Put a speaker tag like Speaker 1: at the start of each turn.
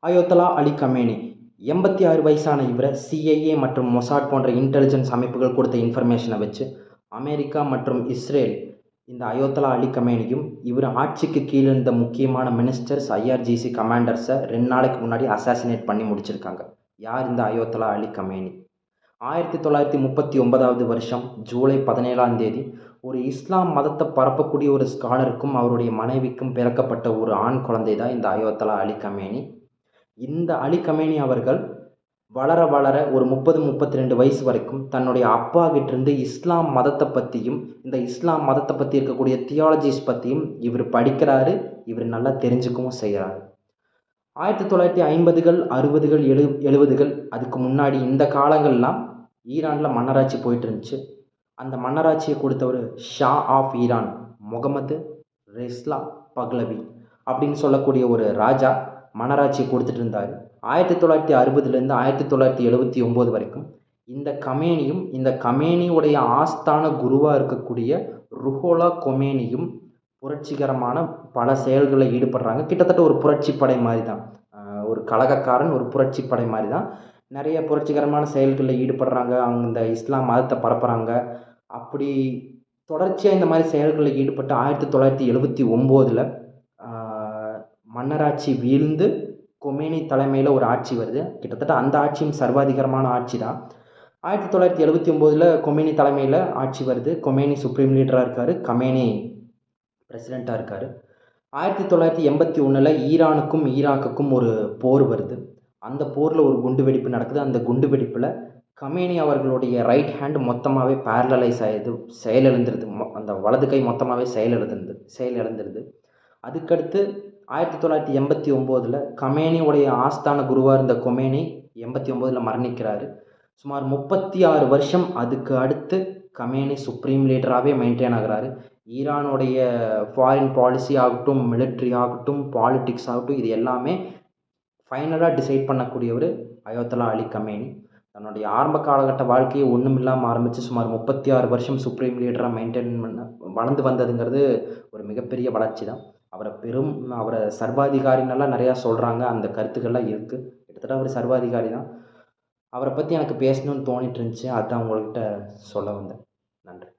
Speaker 1: அயோத்தலா Ali Khamenei 86 வயசான இவரை CIA மற்றும் மொசாட் போன்ற இன்டெலிஜென்ஸ் அமைப்புகள் கொடுத்த இன்ஃபர்மேஷனை வச்சு அமெரிக்கா மற்றும் இஸ்ரேல் இந்த அயோத்தலா அலி கமேனியும் இவர் ஆட்சிக்கு கீழே இருந்த முக்கியமான மினிஸ்டர்ஸ் ஐஆர்ஜிசி கமாண்டர்ஸை 2 நாளைக்கு முன்னாடி அசாசினேட் பண்ணி முடிச்சிருக்காங்க. யார் இந்த அயோத்தலா அலி கமேனி? 1939 வருஷம் ஜூலை 17ஆம் தேதி ஒரு இஸ்லாம் மதத்தை பரப்பக்கூடிய ஒரு ஸ்காலருக்கும் அவருடைய மனைவிக்கும் பிறக்கப்பட்ட ஒரு ஆண் குழந்தை தான் இந்த அயோத்தலா அலி கமேனி. இந்த அலி கமேனி அவர்கள் வளர வளர ஒரு 30-32 வயசு வரைக்கும் தன்னுடைய அப்பா கிட்டேருந்து இஸ்லாம் மதத்தை பற்றியும் இந்த இஸ்லாம் மதத்தை பற்றி இருக்கக்கூடிய தியாலஜிஸ் பற்றியும் இவர் படிக்கிறாரு, இவர் நல்லா தெரிஞ்சுக்கவும் செய்கிறாரு. 1950கள் 60கள் 70கள் அதுக்கு முன்னாடி இந்த காலங்கள்லாம் ஈரானில் மன்னராட்சி போயிட்டு இருந்துச்சு. அந்த மன்னராட்சியை கொடுத்தவர் shah of Iran Mohammad Reza Pahlavi அப்படின்னு சொல்லக்கூடிய ஒரு ராஜா மன்னராட்சியை கொடுத்துட்டு இருந்தார். 1960லேருந்து 1979 வரைக்கும் இந்த கமேனியும் இந்த கமேனியுடைய ஆஸ்தான குருவாக இருக்கக்கூடிய ருஹோலா கொமேனியும் புரட்சிகரமான பல செயல்களில் ஈடுபடுறாங்க. கிட்டத்தட்ட ஒரு புரட்சி படை மாதிரி தான், ஒரு கலகக்காரன், ஒரு புரட்சி படை மாதிரி தான். நிறைய புரட்சிகரமான செயல்களில் ஈடுபடுறாங்க. அவங்க இந்த இஸ்லாம் மதத்தை பரப்புகிறாங்க. அப்படி தொடர்ச்சியாக இந்த மாதிரி செயல்களில் ஈடுபட்டு 1979ல் மன்னராட்சி வீழ்ந்து கொமேனி தலைமையில் ஒரு ஆட்சி வருது. கிட்டத்தட்ட அந்த ஆட்சியும் சர்வாதிகாரமான ஆட்சி தான். 1979ல் கொமேனி தலைமையில் ஆட்சி வருது. கொமேனி சுப்ரீம் லீடராக இருக்கார், கமேனி பிரசிடெண்ட்டாக இருக்கார். 1981ல் ஈரானுக்கும் ஈராக்குக்கும் ஒரு போர் வருது. அந்த போரில் ஒரு குண்டு வெடிப்பு நடக்குது. அந்த குண்டு வெடிப்பில் கமேனி அவர்களுடைய ரைட் ஹேண்ட் மொத்தமாகவே பேரலைஸ் ஆகிடுது, செயலிழந்துருது. அந்த வலது கை மொத்தமாகவே செயலிழந்துருது. அதுக்கடுத்து 1989ல் கமேனியுடைய ஆஸ்தான குருவாக இருந்த கொமேனி 89ல் மரணிக்கிறார். சுமார் 36 வருஷம் அதுக்கு அடுத்து கமேனி சுப்ரீம் லீடராகவே மெயின்டைன் ஆகிறாரு. ஈரானுடைய ஃபாரின் பாலிசி ஆகட்டும், மிலிட்ரி ஆகட்டும், பாலிட்டிக்ஸ் ஆகட்டும், இது எல்லாமே ஃபைனலாக டிசைட் பண்ணக்கூடியவர் அயோத்தலா அலி கமேனி. தன்னுடைய ஆரம்ப காலகட்ட வாழ்க்கையை ஒன்றும் இல்லாமல் ஆரம்பித்து சுமார் 36 வருஷம் சுப்ரீம் லீடராக மெயின்டைன் வளர்ந்து வந்ததுங்கிறது ஒரு மிகப்பெரிய வளர்ச்சி தான். அவரை சர்வாதிகாரின்னெல்லாம் நிறையா சொல்கிறாங்க. அந்த கருத்துக்கள்லாம் இருக்குது. கிட்டத்தட்ட அவர் சர்வாதிகாரி தான். அவரை பற்றி எனக்கு பேசணும்னு தோணிட்டு இருந்துச்சு. அதுதான் உங்கள்கிட்ட சொல்ல வந்தேன். நன்றி.